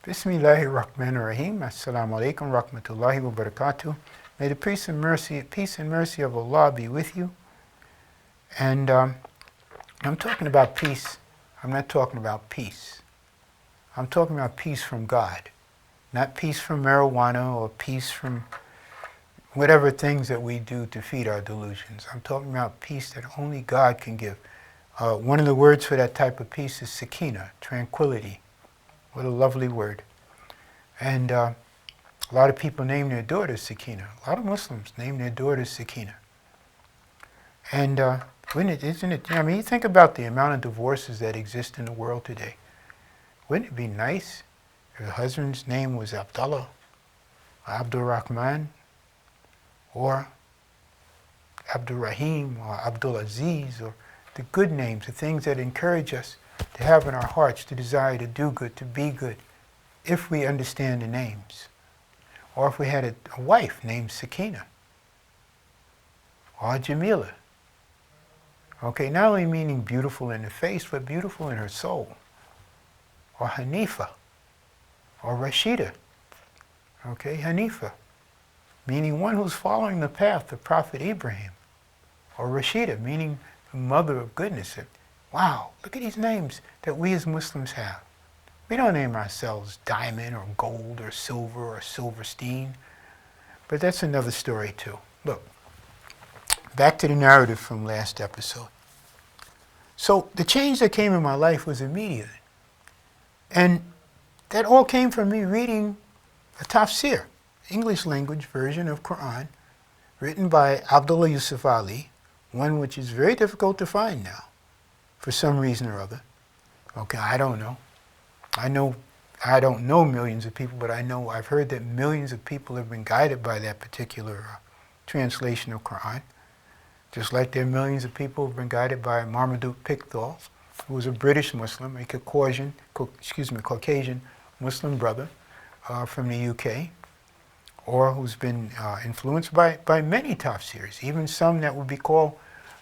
Bismillahirrahmanirrahim. Assalamu alaikum rahmatullahi wa barakatuh. May the peace and mercy of Allah be with you. And I'm talking about peace. I'm not talking about peace. I'm talking about peace from God. Not peace from marijuana or peace from whatever things that we do to feed our delusions. I'm talking about peace that only God can give. One of the words for that type of peace is sakina, tranquility. What a lovely word. And a lot of people name their daughters Sakina. A lot of Muslims name their daughters Sakina. And isn't it, I mean, you think about the amount of divorces that exist in the world today. Wouldn't it be nice if the husband's name was Abdullah, or Abdul Rahman, or Abdul Rahim, or Abdul Aziz, or the good names, the things that encourage us to have in our hearts the desire to do good, to be good, if we understand the names. Or if we had a wife named Sakina, or Jamila. Okay, not only meaning beautiful in the face, but beautiful in her soul. Or Hanifa, or Rashida. Okay, Hanifa, meaning one who's following the path of Prophet Ibrahim. Or Rashida, meaning the mother of goodness. Wow, look at these names that we as Muslims have. We don't name ourselves Diamond or Gold or Silver or Silverstein. But that's another story too. Look, back to the narrative from last episode. So the change that came in my life was immediate. And that all came from me reading a tafsir, English language version of Quran, written by Abdullah Yusuf Ali, one which is very difficult to find now, for some reason or other. Okay, I don't know. I don't know millions of people, but I've heard that millions of people have been guided by that particular translation of Quran. Just like there are millions of people who have been guided by Marmaduke Pickthall, who was a British Muslim, a Caucasian Muslim brother from the UK, or who's been influenced by many tafsirs, even some that would be called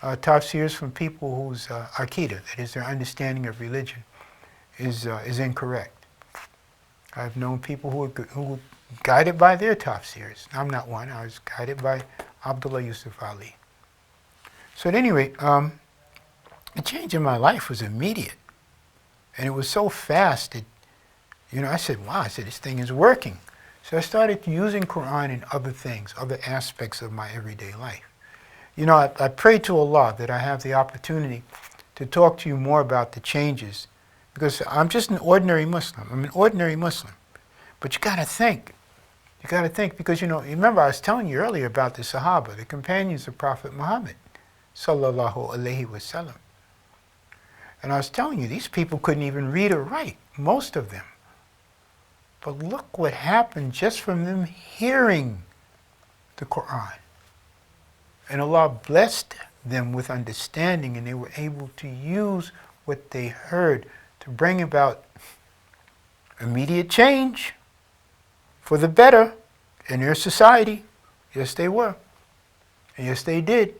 tafsirs from people whose aqidah, that is their understanding of religion, is incorrect. I've known people who were guided by their tafsirs. I'm not one. I was guided by Abdullah Yusuf Ali. So at any rate, the change in my life was immediate. And it was so fast that, I said, wow, this thing is working. So I started using Quran in other things, other aspects of my everyday life. I pray to Allah that I have the opportunity to talk to you more about the changes, because I'm just an ordinary Muslim. I'm an ordinary Muslim. But you got to think. You got to think, because, remember I was telling you earlier about the Sahaba, the companions of Prophet Muhammad, sallallahu alaihi wasallam. And I was telling you, these people couldn't even read or write, most of them. But look what happened just from them hearing the Quran. And Allah blessed them with understanding, and they were able to use what they heard to bring about immediate change for the better in their society. Yes, they were. And yes, they did.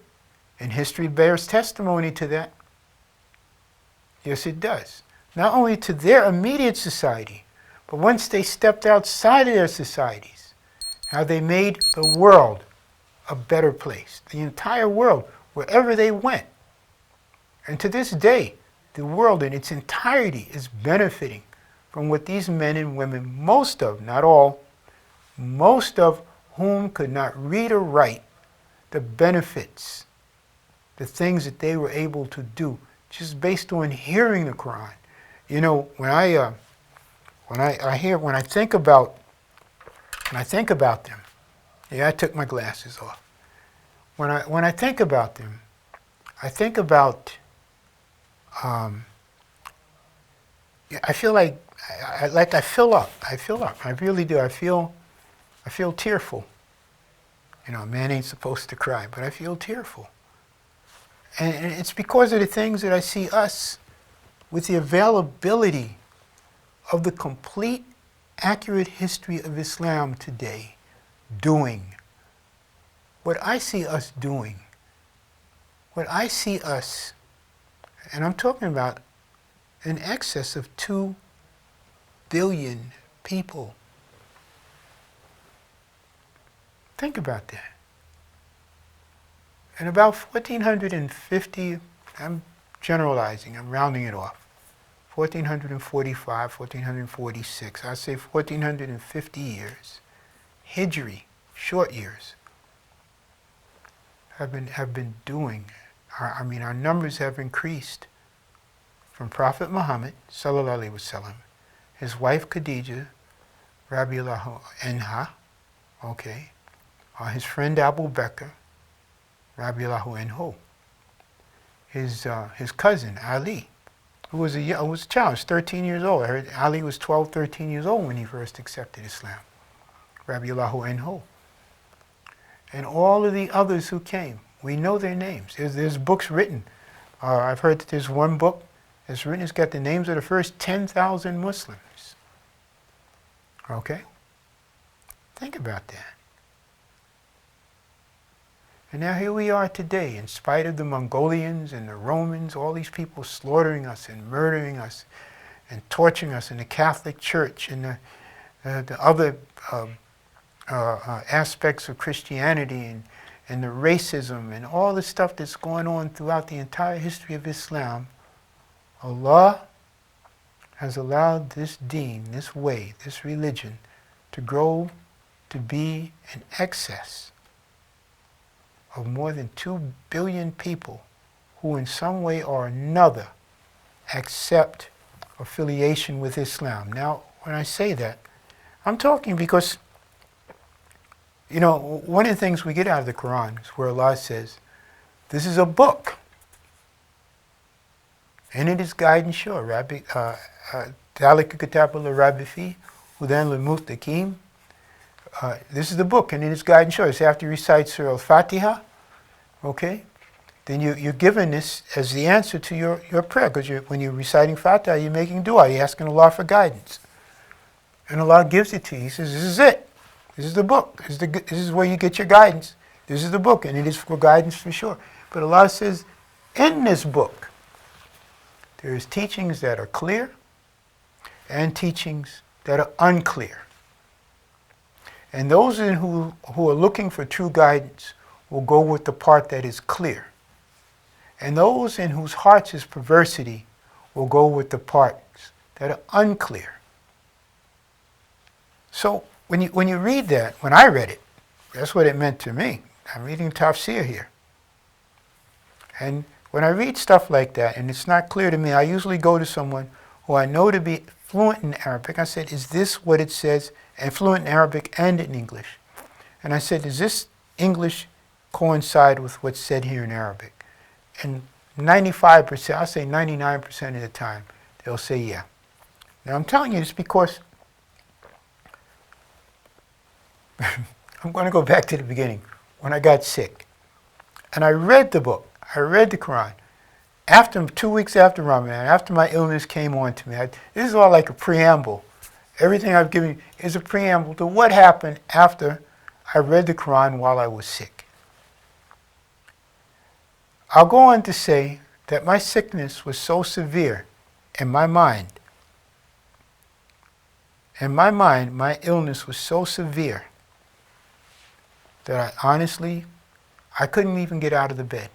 And history bears testimony to that. Yes, it does. Not only to their immediate society, but once they stepped outside of their societies, how they made the world a better place. The entire world, wherever they went. And to this day, the world in its entirety is benefiting from what these men and women, most of, not all, most of whom could not read or write, the benefits, the things that they were able to do just based on hearing the Quran. When I think about them, I took my glasses off. When I think about them, I think about, I feel like I fill up. I really do. I feel tearful. A man ain't supposed to cry, but I feel tearful. And it's because of the things that I see us, with the availability of the complete, accurate history of Islam today, doing. What I see us doing, what I see us, and I'm talking about in excess of 2 billion people. Think about that. In about 1450, I'm generalizing, I'm rounding it off, 1445, 1446, I say 1450 years, Hijri, short years, have been doing. Our numbers have increased from Prophet Muhammad, sallallahu alaihi wasallam, his wife Khadija, Rabiallahu anha, okay, his friend Abu Bakr, Rabiallahu anhu, his cousin Ali, who was a child, was 13 years old. I heard Ali was 12, 13 years old when he first accepted Islam, Rabiallahu anhu. And all of the others who came, we know their names. There's books written. I've heard that there's one book that's written, it's got the names of the first 10,000 Muslims. Okay? Think about that. And now here we are today, in spite of the Mongolians and the Romans, all these people slaughtering us and murdering us and torturing us in the Catholic Church and the other aspects of Christianity and the racism and all the stuff that's going on throughout the entire history of Islam. Allah has allowed this deen, this way, this religion, to grow to be in excess of more than 2 billion people who in some way or another accept affiliation with Islam. Now, when I say that, I'm talking because, you know, one of the things we get out of the Quran is where Allah says, this is a book, and it is guidance sure. ذَلِكَ كِتَابُ الرَّابِ فِيهِ هُدًى لِلْمُتَّقِينَ. This is the book, and it is guidance sure. It's after you recite Surah Al-Fatiha, okay? Then you're given this as the answer to your prayer, because when you're reciting Fatiha, you're making dua, you're asking Allah for guidance. And Allah gives it to you. He says, this is it. This is the book. This is where you get your guidance. This is the book, and it is for guidance for sure. But Allah says, in this book, there is teachings that are clear and teachings that are unclear. And those who are looking for true guidance will go with the part that is clear. And those in whose hearts is perversity will go with the parts that are unclear. So when you read that, when I read it, that's what it meant to me. I'm reading tafsir here. And when I read stuff like that and it's not clear to me, I usually go to someone who I know to be fluent in Arabic. I said, is this what it says? And fluent in Arabic and in English. And I said, does this English coincide with what's said here in Arabic? And 95%, I'll say 99% of the time, they'll say yeah. Now I'm telling you this because I'm going to go back to the beginning, when I got sick. And I read the book, I read the Quran. 2 weeks after Ramadan, after my illness came on to me, this is all like a preamble. Everything I've given you is a preamble to what happened after I read the Quran while I was sick. I'll go on to say that my sickness was so severe in my mind. In my mind, my illness was so severe that I couldn't even get out of the bed.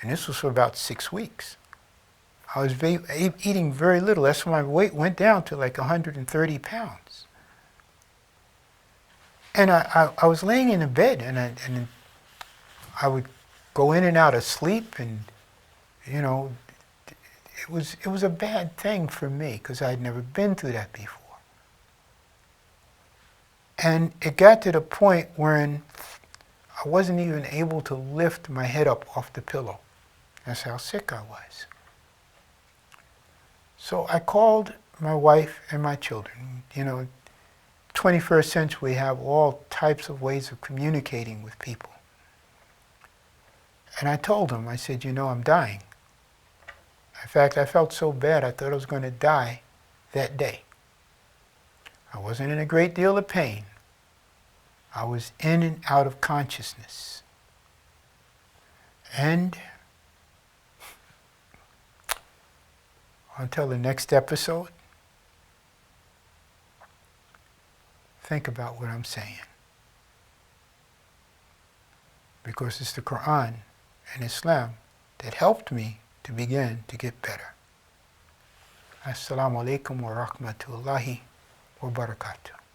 And this was for about 6 weeks. I was eating very little. That's when my weight went down to like 130 pounds. And I was laying in the bed, and I would go in and out of sleep, and you know, it was a bad thing for me because I'd never been through that before. And it got to the point wherein I wasn't even able to lift my head up off the pillow. That's how sick I was. So I called my wife and my children. You know, 21st century, we have all types of ways of communicating with people. And I told them, I said, you know, I'm dying. In fact, I felt so bad, I thought I was going to die that day. I wasn't in a great deal of pain. I was in and out of consciousness. And until the next episode, think about what I'm saying. Because it's the Quran and Islam that helped me to begin to get better. Assalamu alaikum wa rahmatullahi wa barakatuh.